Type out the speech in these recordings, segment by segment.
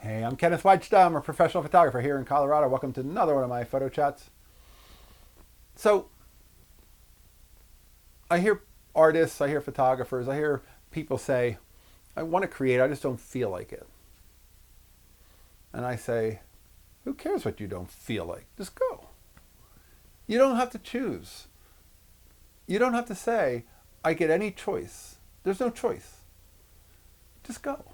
Hey, I'm Kenneth Wajda. I'm a professional photographer here in Colorado. Welcome to another one of my photo chats. So, I hear artists, I hear photographers, I hear people say, I want to create, I just don't feel like it. And I say, who cares what you don't feel like? Just go. You don't have to choose. You don't have to say, I get any choice. There's no choice. Just go.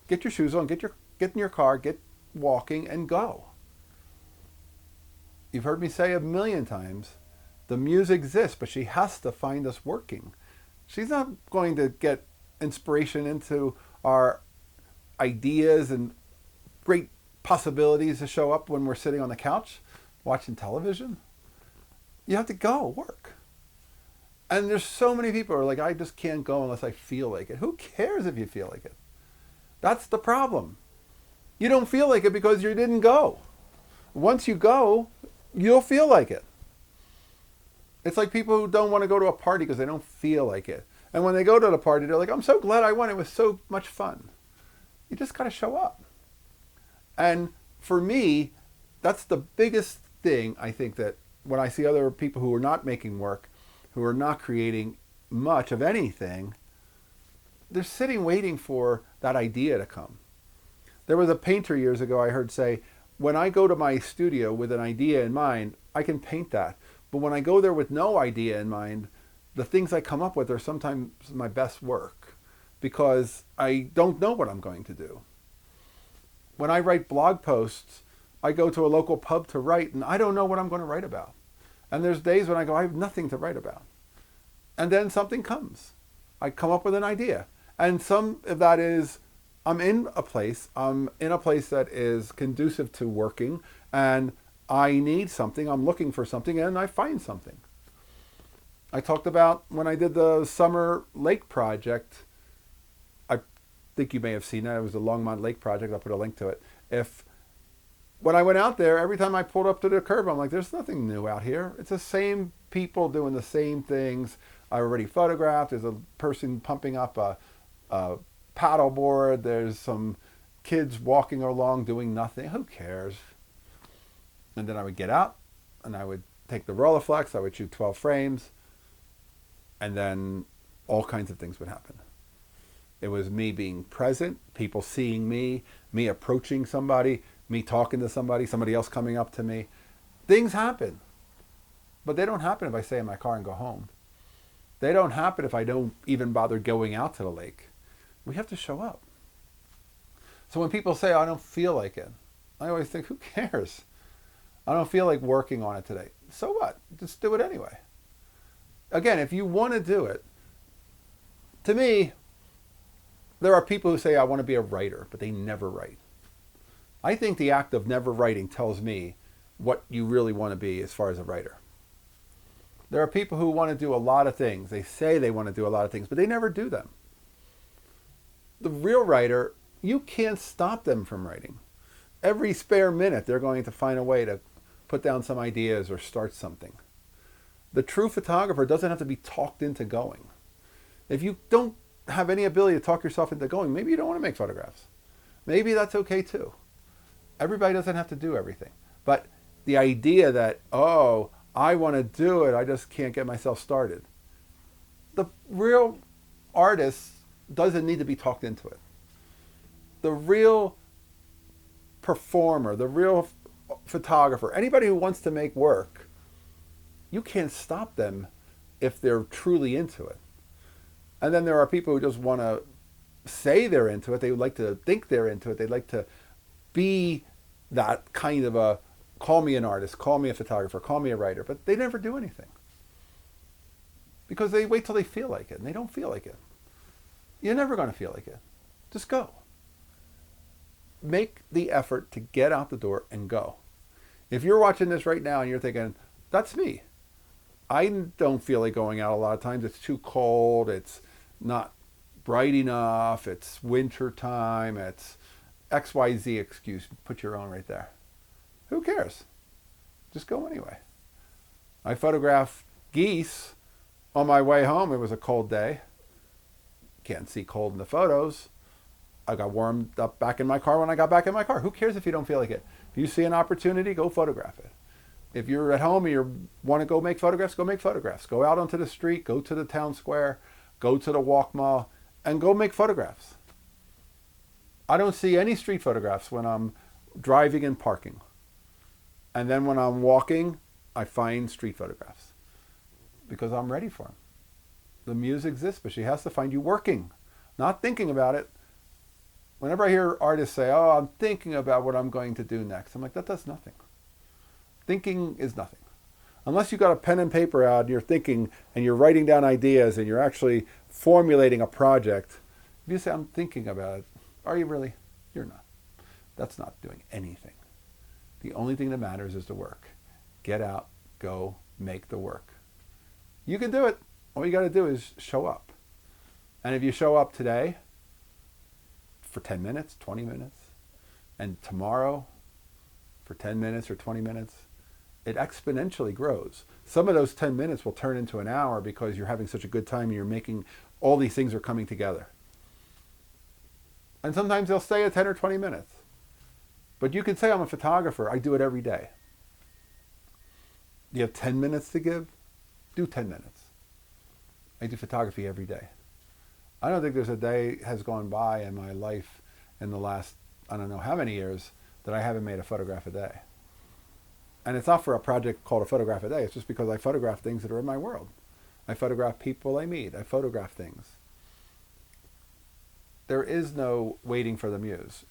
Get your shoes on, get in your car, get walking and go. You've heard me say a million times, the muse exists, but she has to find us working. She's not going to get inspiration into our ideas and great possibilities to show up when we're sitting on the couch watching television. You have to go work. And there's so many people who are like, I just can't go unless I feel like it. Who cares if you feel like it? That's the problem. You don't feel like it because you didn't go. Once you go, you'll feel like it. It's like people who don't want to go to a party because they don't feel like it. And when they go to the party, they're like, I'm so glad I went. It was so much fun. You just got to show up. And for me, that's the biggest thing, I think, that when I see other people who are not making work, who are not creating much of anything, they're sitting waiting for that idea to come. There was a painter years ago I heard say, when I go to my studio with an idea in mind, I can paint that. But when I go there with no idea in mind, the things I come up with are sometimes my best work because I don't know what I'm going to do. When I write blog posts, I go to a local pub to write and I don't know what I'm going to write about. And there's days when I go, I have nothing to write about. And then something comes. I come up with an idea. And some of that is, I'm in a place that is conducive to working, and I need something, I'm looking for something, and I find something. I talked about when I did the summer lake project, I think you may have seen that, it was the Longmont Lake project, I'll put a link to it. When I went out there, every time I pulled up to the curb, I'm like, there's nothing new out here. It's the same people doing the same things I already photographed. There's a person pumping up a paddleboard. There's some kids walking along doing nothing. Who cares? And then I would get out and I would take the Rolleiflex. I would shoot 12 frames. And then all kinds of things would happen. It was me being present, people seeing me approaching somebody, me talking to somebody, somebody else coming up to me. Things happen. But they don't happen if I stay in my car and go home. They don't happen if I don't even bother going out to the lake. We have to show up. So when people say, I don't feel like it, I always think, who cares? I don't feel like working on it today. So what? Just do it anyway. Again, if you want to do it, to me, there are people who say, I want to be a writer, but they never write. I think the act of never writing tells me what you really want to be as far as a writer. There are people who want to do a lot of things. They say they want to do a lot of things, but they never do them. The real writer, you can't stop them from writing. Every spare minute, they're going to find a way to put down some ideas or start something. The true photographer doesn't have to be talked into going. If you don't have any ability to talk yourself into going, maybe you don't want to make photographs. Maybe that's okay too. Everybody doesn't have to do everything. But the idea that, oh, I want to do it, I just can't get myself started. The real artist doesn't need to be talked into it. The real performer, the real photographer, anybody who wants to make work, you can't stop them if they're truly into it. And then there are people who just want to say they're into it. They would like to think they're into it. They'd like to be that kind of a, call me an artist, call me a photographer, call me a writer, but they never do anything. Because they wait till they feel like it, and they don't feel like it. You're never going to feel like it. Just go. Make the effort to get out the door and go. If you're watching this right now and you're thinking, that's me. I don't feel like going out a lot of times. It's too cold. It's not bright enough. It's winter time. It's XYZ excuse. Put your own right there. Who cares? Just go anyway. I photographed geese on my way home. It was a cold day. Can't see cold in the photos. I got warmed up back in my car when I got back in my car. Who cares if you don't feel like it? If you see an opportunity, go photograph it. If you're at home and you want to go make photographs, go make photographs. Go out onto the street, go to the town square, go to the walk mall, and go make photographs. I don't see any street photographs when I'm driving and parking. And then when I'm walking, I find street photographs because I'm ready for them. The muse exists, but she has to find you working, not thinking about it. Whenever I hear artists say, oh, I'm thinking about what I'm going to do next, I'm like, that does nothing. Thinking is nothing. Unless you've got a pen and paper out and you're thinking and you're writing down ideas and you're actually formulating a project, if you say, I'm thinking about it, are you really? You're not. That's not doing anything. The only thing that matters is the work. Get out, go, make the work. You can do it. All you got to do is show up. And if you show up today for 10 minutes, 20 minutes, and tomorrow for 10 minutes or 20 minutes, it exponentially grows. Some of those 10 minutes will turn into an hour because you're having such a good time and you're making, all these things are coming together. And sometimes they'll stay at 10 or 20 minutes. But you can say, I'm a photographer. I do it every day. You have 10 minutes to give? Do 10 minutes. I do photography every day. I don't think there's a day has gone by in my life in the last, I don't know how many years, that I haven't made a photograph a day. And it's not for a project called a photograph a day. It's just because I photograph things that are in my world. I photograph people I meet. I photograph things. There is no waiting for the muse.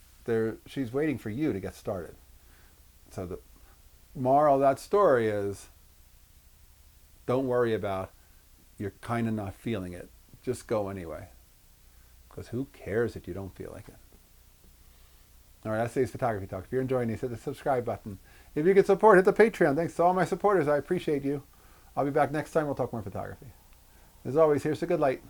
She's waiting for you to get started. So the moral of that story is, don't worry about you're kind of not feeling it. Just go anyway. Because who cares if you don't feel like it? All right, that's today's Photography Talk. If you're enjoying these, hit the subscribe button. If you can support, hit the Patreon. Thanks to all my supporters. I appreciate you. I'll be back next time. We'll talk more photography. As always, here's the good light.